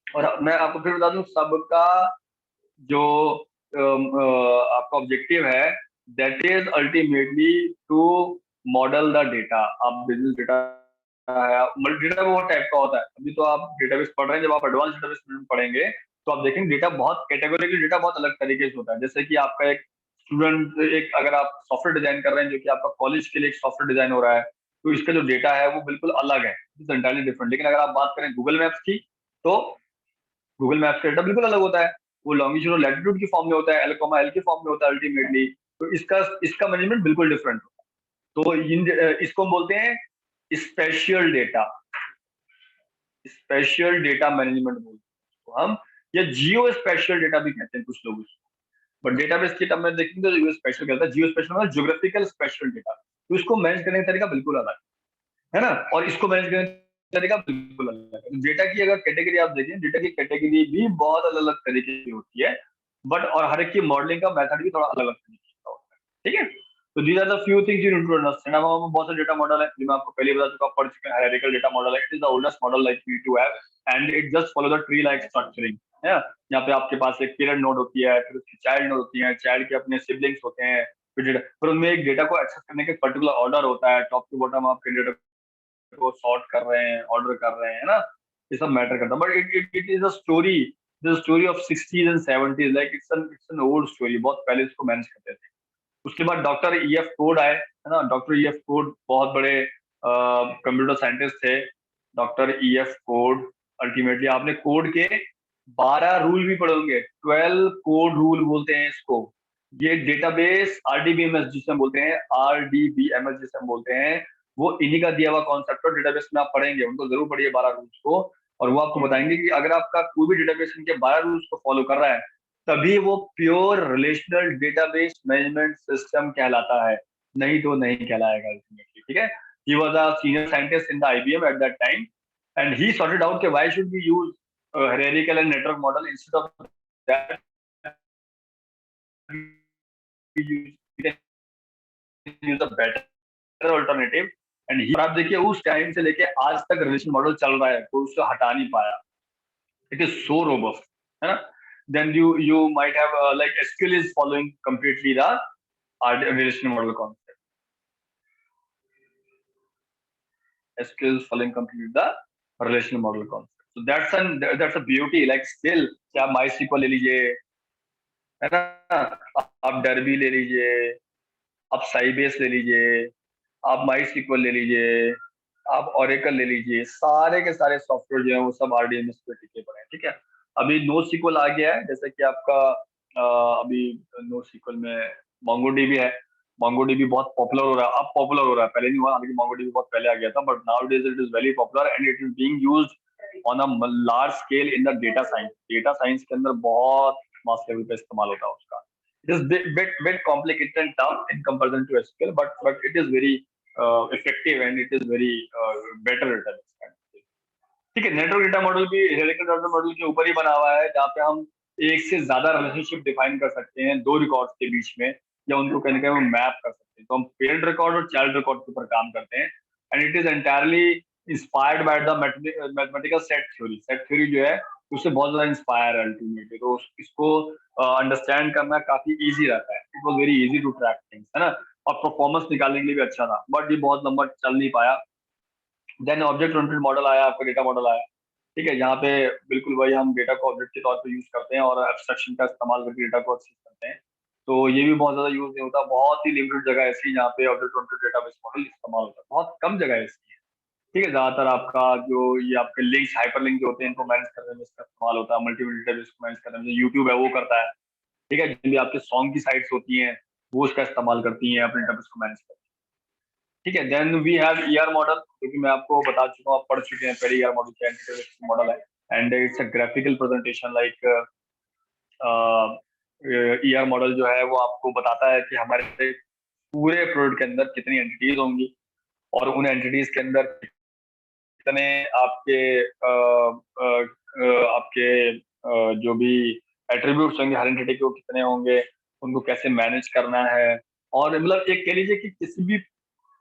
और मैं आपको फिर बता दूं, सबका जो आपका ऑब्जेक्टिव है, that is ultimately to model the data. आप बिजनेस डेटा डेटा वो टाइप का होता है। अभी तो आप डेटाबेस पढ़ रहे हैं, जब आप एडवांस डेटाबेस में पढ़ेंगे तो आप देखेंगे डेटा बहुत कैटेगोरिकल डेटा बहुत अलग तरीके से होता है। जैसे कि आपका एक स्टूडेंट, एक अगर आप सॉफ्टवेयर डिजाइन कर रहे हैं जो कि आपका कॉलेज के लिए एक सॉफ्टवेयर डिजाइन हो रहा है, तो इसका जो डेटा है वो बिल्कुल अलग है, इट्स एंटायरली डिफरेंट। लेकिन अगर आप बात करें गूगल मैप्स की, तो गूगल मैप्स का डेटा बिल्कुल अलग होता है। वो लॉन्गिट्यूड और लैटिट्यूड की फॉर्म में होता है, एल के फॉर्म में होता है अल्टीमेटली। तो इसका इसका मैनेजमेंट बिल्कुल डिफरेंट होता है। तो इसको हम बोलते हैं special data, special data management बोलते हैं तो हम, या जियो स्पेशल डेटा भी कहते हैं कुछ लोग उसको। बट डेटाबेस की टर्म में देखेंगे तो जियो स्पेशल कहता है। जियो स्पेशल मतलब ज्योग्राफिकल स्पेशल डेटा, तो इसको मैनेज करने का तरीका बिल्कुल अलग है ना, और इसको मैनेज करने का तरीका बिल्कुल अलग है। तो डेटा की अगर कैटेगरी आप देखें, डेटा की कैटेगरी भी बहुत अलग अलग तरीके की होती है, बट और हर एक की मॉडलिंग का मेथड भी थोड़ा अलग अलग तरीके का होता है, ठीक है। तो these are the few things you need to understand. अब हम बहुत सारे डेटा मॉडल है जो मैं आपको पहले बता चुका, पढ़ चुके हैं। हायरार्किकल डेटा मॉडल है, it is the oldest model like we to have, and it just follow the tree like structuring है। यहाँ पे आपके पास एक पेरेंट नोड होती है, फिर उसकी चाइल्ड नोड होती है, चाइल्ड के अपने सिबलिंग्स होते हैं, फिर उनमें एक डेटा को एक्सेस करने का पर्टिकुलर ऑर्डर होता है, टॉप टू बॉटम आपके डेटा को सॉर्ट कर रहे हैं, ऑर्डर कर रहे हैं ना, ये सब मैटर करता है। But it is a story, the story of 60s and 70s, like it's an old story, बहुत पहले इसको मैनेज करते थे। उसके बाद डॉक्टर ईएफ कोड आए, है ना। डॉक्टर ईएफ कोड बहुत बड़े कंप्यूटर साइंटिस्ट थे, डॉक्टर ईएफ कोड। अल्टीमेटली आपने कोड के 12 रूल भी पढ़े होंगे, 12 कोड रूल बोलते हैं इसको। ये डेटाबेस आरडीबीएमएस जिसे हम बोलते हैं, आरडीबीएमएस जिसे हम बोलते हैं, वो इन्हीं का दिया हुआ कॉन्सेप्ट है। डेटाबेस में आप पढ़ेंगे, उनको जरूर पढ़िए 12 रूल्स को, और वो आपको बताएंगे कि अगर आपका कोई भी डेटाबेस इनके 12 रूल्स को फॉलो कर रहा है, तभी वो pure relational database management system कहलाता है, नहीं तो नहीं कहलाएगा अल्टीमेटली, ठीक है। He was a senior scientist in the IBM at that time, and he sorted out कि why should we use hierarchical and network model, instead of that we use a better alternative। And आप देखिए उस time से लेके आज तक relation model चल रहा है, कोई उसको हटा नहीं पाया। इट इज सो रोबस्ट, है ना। then you might have like SQL is following completely the relational model concept. SQL is following completely the relational model concept. So that's a beauty, like still क्या MySQL ले लीजिए, है ना, आप derby ले लीजिए, आप साइबेस ले लीजिए, आप MySQL ले लीजिए, आप Oracle ले लीजिए, सारे के सारे सॉफ्टवेयर जो है वो सब RDMS पे टिके पड़े हैं, ठीक है। अभी NoSQL आ गया है, जैसे कि आपका अभी NoSQL में MongoDB है। MongoDB बहुत पॉपुलर हो रहा है, अब पॉपुलर हो रहा है, पहले नहीं हुआ, हालांकि MongoDB बहुत पहले आ गया था, but now days it is very popular and it is being used on a large scale in the data science. Data science के अंदर बहुत मास लेवल पे इस्तेमाल होता है उसका। It is bit complicated and tough in comparison to SQL, but it is very effective and it is very better at this kind of thing. ठीक है। नेटवर्क डेटा मॉडल भी हेरिकल डेटा मॉडल के ऊपर ही बना हुआ है, जहाँ पे हम एक से ज्यादा रिलेशनशिप डिफाइन कर सकते हैं दो रिकॉर्ड्स के बीच में, या उनको कहीं ना कहीं मैप कर सकते हैं। तो हम पेरेंट रिकॉर्ड और चाइल्ड रिकॉर्ड के ऊपर काम करते हैं, and it is entirely inspired by the mathematical set theory. Set theory जो है उससे बहुत ज्यादा इंस्पायर है अल्टीमेटली, तो इसको अंडरस्टैंड करना काफी इजी रहता है। It was very easy to track things, है ना, और परफॉर्मेंस निकालने के लिए भी अच्छा था, बट ये बहुत लंबा चल नहीं पाया। देन ऑब्जेक्ट ओरिएंटेड मॉडल आया, आपका डेटा मॉडल आया, ठीक है, जहाँ पे बिल्कुल वही हम डेटा को ऑब्जेक्ट के तौर पे यूज करते हैं और एब्स्ट्रैक्शन का इस्तेमाल करके डेटा को एक्सेस करते हैं। तो ये भी बहुत ज्यादा यूज नहीं होता, बहुत ही लिमिटेड जगह ऐसी जहाँ पे ऑब्जेक्ट ओरिएंटेड डेटाबेस मॉडल इस्तेमाल होता है, बहुत कम जगह ऐसी है, ठीक है। ज्यादातर आपका जो ये आपके लिंक्स, हाइपर लिंक जो होते हैं, इनको मैनेज करने में इसका इस्तेमाल होता है, मल्टीपल डेटाबेस को मैनेज करने में यूट्यूब है वो करता है, ठीक है। जितनी भी आपके सॉन्ग की साइट्स होती हैं वो उसका इस्तेमाल करती हैं अपने डेटाबेस को मैनेज करने, ठीक है। Then we have ER model, क्योंकि मैं आपको बता चुका हूँ, आप पढ़ चुके हैं पहले ईआर मॉडल क्या मॉडल है, and it's a graphical presentation like ER model जो है वो आपको बताता है कि हमारे पूरे प्रोडक्ट के अंदर कितनी एंटिटीज होंगी, और उन एंटिटीज के अंदर कितने आपके जो भी एट्रीब्यूट्स होंगे हर एंटिटी के, वो कितने होंगे, उनको कैसे मैनेज करना है। और मतलब एक कह लीजिए कि किसी भी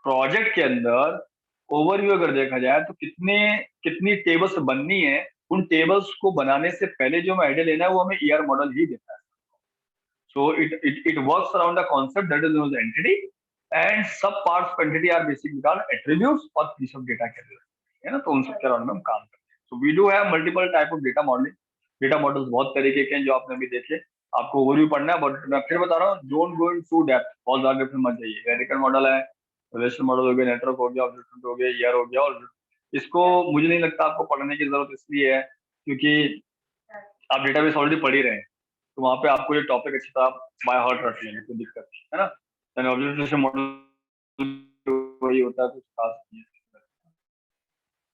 प्रोजेक्ट के अंदर ओवरव्यू अगर देखा जाए तो कितनी टेबल्स बननी है, उन टेबल्स को बनाने से पहले जो हमें आइडिया लेना है वो हमें ईआर मॉडल ही देता है। So it works around the concept that is entity, and sub parts of entity are basically called attributes और पीस ऑफ डेटा के अंदर। है ना, तो उन सबके अराउंड में हम काम करते हैं। तो we do have multiple type of data modelling. Data models बहुत तरीके के हैं जो आपने अभी देखे, आपको ओवरव्यू पढ़ना है, बट मैं फिर बता रहा हूँ, don't go into depth, बहुत ज्यादा फिर मत जाइए। न्यूमेरिकल मॉडल है, रिलेशनल मॉडल हो गया, नेटवर्क हो गया, ऑब्जेक्ट हो गया, ईआर हो गया, और इसको मुझे नहीं लगता आपको पढ़ने की जरूरत इसलिए है क्योंकि आप डेटाबेस ऑलरेडी पढ़ ही रहे हैं, तो वहाँ पे आपको ये टॉपिक अच्छी तरह बाय हार्ट रख लेंगे, कोई दिक्कत नहीं है ना। यानी ऑब्जेक्टिव मॉडल वही होता है, कुछ खास नहीं है।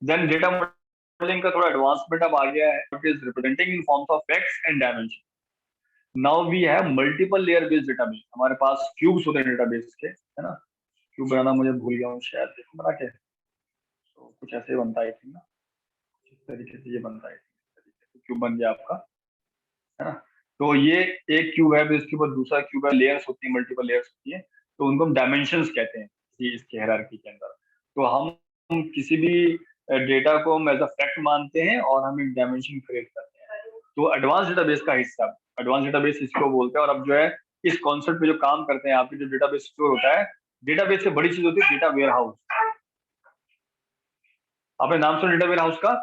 देन डेटा मॉडलिंग का थोड़ा एडवांसमेंट अब आ गया है, it is representing in forms of facts and dimension. Now we have multiple layer based database, हमारे पास क्यूब्स होते हैं डेटाबेस के, है ना। क्यूब बनाना मुझे भूल गया हूँ शायद, देखो बना के, तो कुछ ऐसे ही बनता है ना, इस तरीके से ये बनता है, क्यूब बन गया आपका, है ना। तो ये एक क्यूब है, इसके ऊपर दूसरा क्यूब है, लेयर्स होती है, मल्टीपल लेयर्स होती है, तो उनको हम डायमेंशंस कहते हैं इसकी हायरार्की के अंदर। तो हम किसी भी डेटा को हम एज अ फैक्ट मानते हैं और हम एक डायमेंशन क्रिएट करते हैं, तो एडवांस डेटाबेस का हिस्सा, एडवांस डेटाबेस इसको बोलते हैं। और अब जो है इस कॉन्सेप्ट पे जो काम करते हैं, आपके जो डेटाबेस स्टोर होता है, डेटाबेस से बड़ी चीज होती है डेटा वेयर हाउस। आपने नाम सुना डेटा वेयर हाउस का?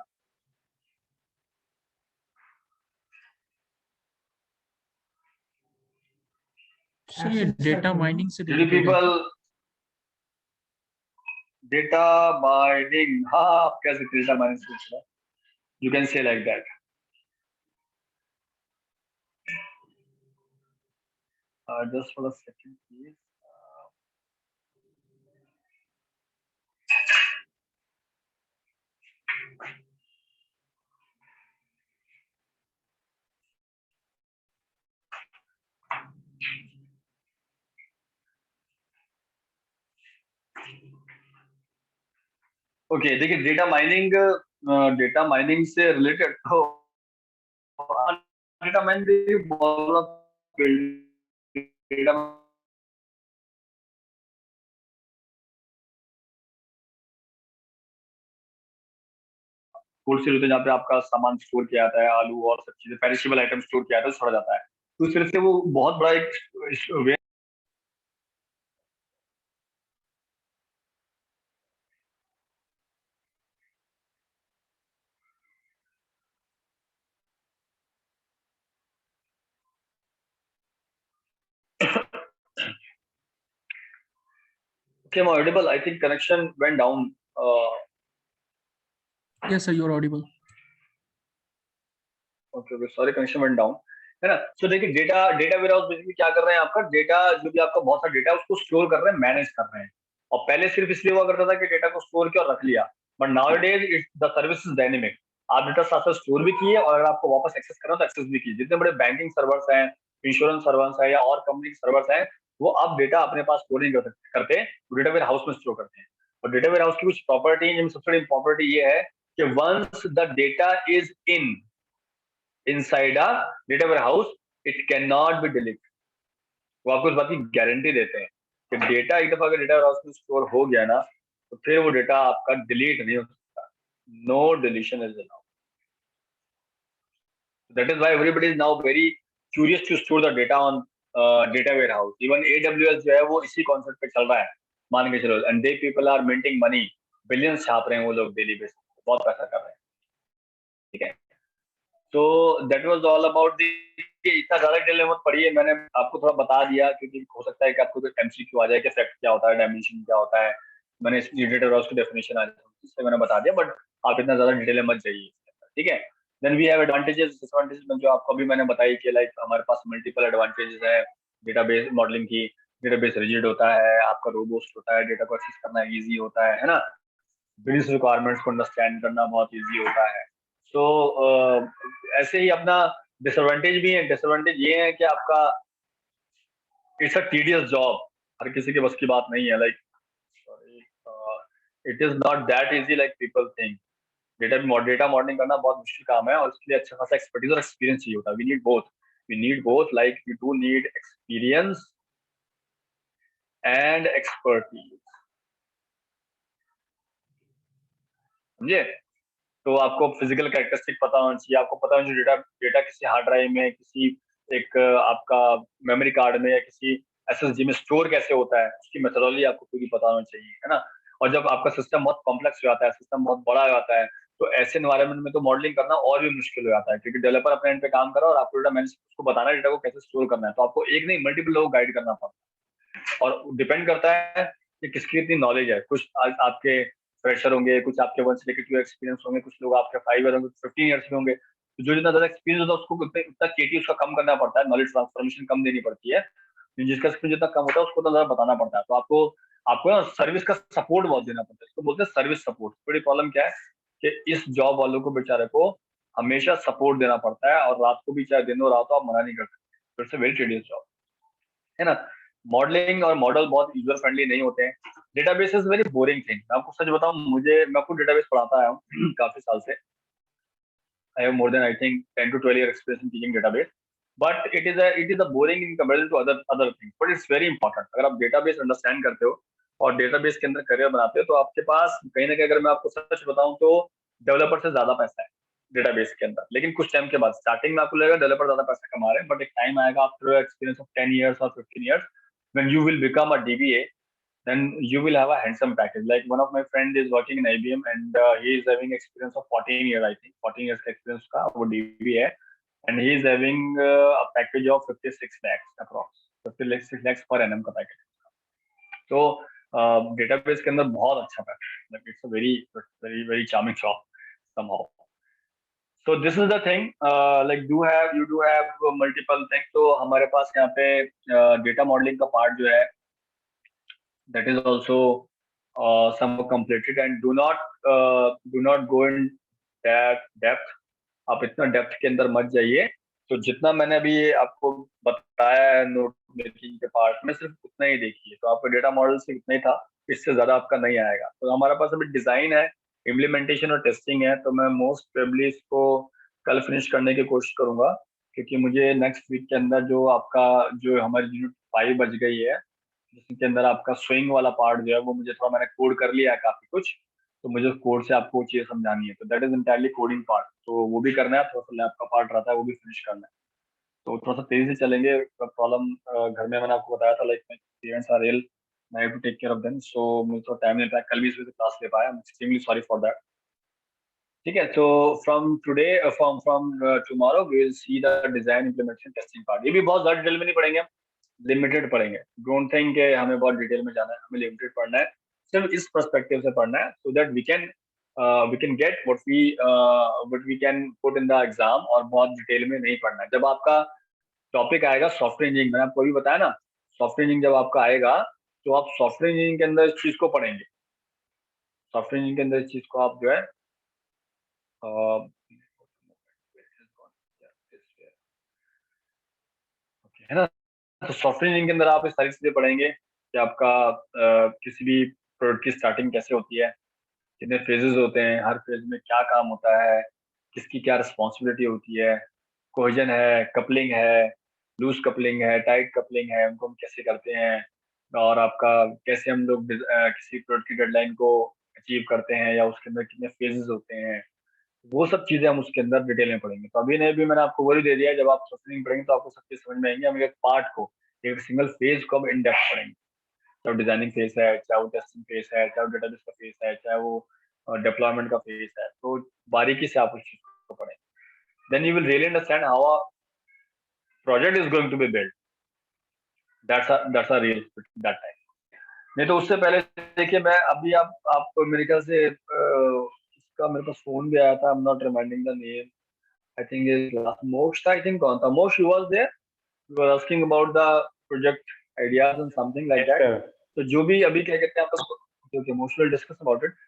सर ये डेटा माइनिंग से Did रिलेटेड है people क्या? डेटा माइनिंग, हाँ आप कह सकते हैं डेटा माइनिंग से पूछ रहा है, you can say like that. Just for a second, please. Okay, देखिए डेटा माइनिंग से रिलेटेड तो data mining data cold storage होते हैं जहाँ पे आपका सामान स्टोर किया जाता है, आलू और सब चीजें, पेरिशेबल आइटम स्टोर किया जाता है, छोड़ा जाता है, तो इस तरह से वो बहुत बड़ा एक Okay, I'm audible. I think connection went down. Yes sir, you are audible. Okay, sorry, connection went down, है ना। तो देखिए डेटा वेयर हाउस बेसिकली क्या कर रहे हैं, आपका डेटा जो भी आपका बहुत सारा डेटा है उसको स्टोर कर रहे हैं, मैनेज कर रहे हैं। और पहले सिर्फ इसलिए हुआ करता था कि डेटा को स्टोर किया और रख लिया, but now days the service is dynamic. आप डेटा साथ साथ स्टोर भी किए, और अगर आपको वापस एक्सेस करना हो तो एक्सेस भी कीजिए। जितने बड़े बैंकिंग सर्वर्स हैं, इंश्योरेंस सर्वर्स हैं, या और कंपनी सर्वर्स हैं, वो आप डेटा अपने पास स्टोर नहीं करते, डेटा वेयर हाउस में स्टोर करते हैं। और डेटा वेयर हाउस की कुछ प्रॉपर्टी, जिनमें सबसे बड़ी प्रॉपर्टी ये है कि once the data is inside a data warehouse, it cannot be deleted। वो आपको इस बात की गारंटी देते हैं कि डेटा एक दफा अगर डेटा वेयरहाउस में स्टोर हो गया ना, तो फिर वो डेटा आपका डिलीट नहीं हो सकता, no deletion is allowed. That is why everybody is now very curious to store the data on data warehouse. Even AWS जो है वो इसी कॉन्सेप्ट पे चल रहा है, मान के चलो, and they people are minting money, billions छाप रहे हैं वो लोग डेली बेसिस पे, बहुत पैसा कर रहे हैं, ठीक है। तो that was all about the, इतना ज्यादा डिटेल में मत पढ़िए, मैंने आपको थोड़ा बता दिया क्योंकि हो सकता है कि आपको कोई MCQ आ जाए कि फैक्ट क्या होता है, डायमेंशन क्या होता है, मैंने इस डेटा वेयरहाउस की डेफिनेशन आ जाए इससे मैंने बता दिया, बट आप इतना ज्यादा डिटेल में मत जाइए, ठीक है। Then we have advantages disadvantages में जो आपको अभी मैंने बताई कि लाइक हमारे पास मल्टीपल एडवांटेजेस है डेटाबेस मॉडलिंग की। डेटाबेस रिजिड होता है, आपका रोबस्ट होता है, डेटा को एक्सेस करना इजी होता है ना, बिजनेस रिक्वायरमेंट्स को अंडरस्टैंड करना बहुत इजी होता है। तो ऐसे ही अपना डिसएडवांटेज भी है, डिसएडवांटेज ये है कि आपका इट्स अ टीडियस जॉब, हर किसी के बस की बात नहीं है, like it is not that easy like people think. Data modelling करना बहुत मुश्किल काम है, और इसके लिए अच्छा खासा एक्सपर्टीज और एक्सपीरियंस चाहिए होता है। We need both, like we do need experience and expertise, समझे। तो आपको फिजिकल कैरेक्टरिस्टिक पता होना चाहिए, आपको पता होना चाहिए डेटा डेटा किसी हार्ड ड्राइव में, किसी एक आपका मेमोरी कार्ड में, या किसी SSD में स्टोर कैसे होता है, उसकी मेथोडोलॉजी आपको पूरी पता होनी चाहिए, है ना। और जब आपका सिस्टम बहुत कॉम्प्लेक्स हो जाता है, सिस्टम बहुत बड़ा हो जाता है, तो ऐसे एनवायरनमेंट में तो मॉडलिंग करना और भी मुश्किल हो जाता है, क्योंकि डेवलपर अपने एंड पे काम कर रहा है और आपको डेटा मैनेज उसको बताना है डेटा को कैसे स्टोर करना है, तो आपको एक नहीं मल्टीपल लोगों को गाइड करना पड़ता है। और डिपेंड करता है कि किसकी कितनी नॉलेज है। कुछ आपके फ्रेशर होंगे, कुछ आपके 1 से लेकर 2 एक्सपीरियंस होंगे, कुछ लोग आपके 5 ईयर होंगे, 15 ईयर्स के होंगे। तो जो जितना ज्यादा एक्सपीरियंस होता है उसको उतना केटी उसका कम करना पड़ता है, नॉलेज ट्रांसफॉर्मेशन कम देनी पड़ती है। जिसका एक्सपीरियंस जितना कम होता है उसको तो ज्यादा बताना पड़ता है। तो आपको आपको ना सर्विस का सपोर्ट बहुत देना पड़ता है, इसको बोलते हैं सर्विस सपोर्ट। बड़ी प्रॉब्लम क्या है कि इस जॉब वालों को बेचारे को हमेशा सपोर्ट देना पड़ता है, और रात को भी चाहे दिन हो रात हो आप मना नहीं कर सकते। It's a very tedious job, है ना। मॉडलिंग और मॉडल बहुत यूजर फ्रेंडली नहीं होते हैं। Database is very boring thing. मैं आपको सच बताऊं, मैं खुद डेटाबेस पढ़ाता आया हूँ काफी साल से। I have more than I think 10 to 12 year experience in teaching database. But it is a boring in comparison to other things. But it's very important. अगर आप database understand करते हो और database के अंदर करियर बनाते हो, तो आपके पास कहीं ना कहीं, अगर मैं आपको सच बताऊं तो डेवलपर से ज्यादा पैसा है डेटाबेस के अंदर। लेकिन कुछ टाइम के बाद स्टार्टिंग में आपको लगेगा डेवलपर ज्यादा पैसा कमा रहे हैं, बट एक टाइम आएगा after experience of 10 years or 15 years when you will become a DBA, then you will have a handsome package. Like one of my friend is working in IBM and he is having experience of 14 years, I think 14 years का experience का वो DBA है, and he is having a package of 56 lakhs approx, 56 lakhs per annum का package। तो database के अंदर बहुत अच्छा package, like it's a very very very charming job somehow. So this is the thing, like you do have multiple things। तो हमारे पास यहाँ पे डेटा मॉडलिंग का पार्ट जो है, that is also somewhat completed, and do not go in that depth। आप इतना depth के अंदर मत जाइए। तो जितना मैंने अभी आपको बताया है नोट मेकिंग के पार्ट में, सिर्फ उतना ही देखिए, तो आपका डेटा मॉडल से इतना ही था, इससे ज्यादा आपका नहीं आएगा। तो हमारे पास अभी डिजाइन है, इम्प्लीमेंटेशन और टेस्टिंग है। तो मैं मोस्ट प्रोबेबली इसको कल फिनिश करने की कोशिश करूंगा, क्योंकि मुझे नेक्स्ट वीक के अंदर जो हमारी यूनिट 5 बज गई है, जिसके अंदर आपका स्विंग वाला पार्ट जो है वो मुझे थोड़ा, मैंने कोड कर लिया है काफी कुछ, तो मुझे कोड से आपको चीजें समझानी है। तो that is entirely coding part, तो वो भी करना है। थोड़ा सा लैब का पार्ट रहता है, वो भी फिनिश करना है। तो थोड़ा सा तेजी से चलेंगे। प्रॉब्लम घर में मैंने आपको बताया था, like my parents are ill, I have to take care of them, so मुझे थोड़ा टाइम नहीं पाया, कल भी इस वजह से क्लास ले पाया, I am extremely sorry for that. ठीक है, तो from today from tomorrow we will see the design implementation testing part. ये भी बहुत ज्यादा डिटेल में नहीं पढ़ेंगे, लिमिटेड पढ़ेंगे। डोंट थिंक कि हमें बहुत डिटेल में जाना है, हमें लिमिटेड पढ़ना है, सिर्फ इस पर्सपेक्टिव से पढ़ना है, so that we can get what we can put in the exam. और बहुत डिटेल में नहीं पढ़ना है। जब आपका टॉपिक आएगा सॉफ्टवेयर इंजीनियरिंग, मैंने आपको अभी बताया ना, सॉफ्टवेयर इंजीनियरिंग जब आपका आएगा, तो आप सॉफ्टवेयर इंजीनियरिंग के अंदर इस चीज को पढ़ेंगे। सॉफ्टवेयर इंजीनियरिंग के अंदर इस चीज को आप जो है है ना, तो सॉफ्टवेयर इंजीनियरिंग के अंदर आप इस सारी चीजें पढ़ेंगे कि आपका किसी भी प्रोडक्ट की स्टार्टिंग कैसे होती है, कितने फेजेस होते हैं, हर फेज में क्या काम होता है, किसकी क्या रिस्पॉन्सिबिलिटी होती है, कोहेजन है, कपलिंग है, लूज कपलिंग है, टाइट कपलिंग है, उनको हम कैसे करते हैं, और आपका कैसे हम लोग किसी प्रोडक्ट की डेडलाइन को अचीव करते हैं, या उसके अंदर कितने फेजेस होते हैं, वो सब चीजें हम उसके अंदर डिटेल में पढ़ेंगे। तो अभी नहीं, भी मैंने आपको वही दे दिया है, जब आप सॉफ्टवेयर पढ़ेंगे तो आपको सब चीज समझ में आएंगे। हम एक पार्ट को, एक सिंगल फेज को हम इन डेप्थ पढ़ेंगे, चाहे वो डिजाइनिंग फेज है, चाहे वो टेस्टिंग फेज है, चाहे वो डेटाबेस का फेज है, चाहे वो डिप्लॉयमेंट का फेज है। तो बारीकी से आप उस चीज को पढ़ें, then you will really understand how a project is going to be build. That's a real that time. नहीं तो उससे पहले देखिए, मैं अभी आप मेरे ख्याल से इसका मेरे पास फोन भी आया था, I am not reminding the name, I think is Moksh था, आई थिंक। कौन था? Moksh, you was there, you were asking about the project ideas and something like that. तो जो भी अभी क्या कहते हैं आपका, मोक्ष विल डिस्कस अबाउट इट।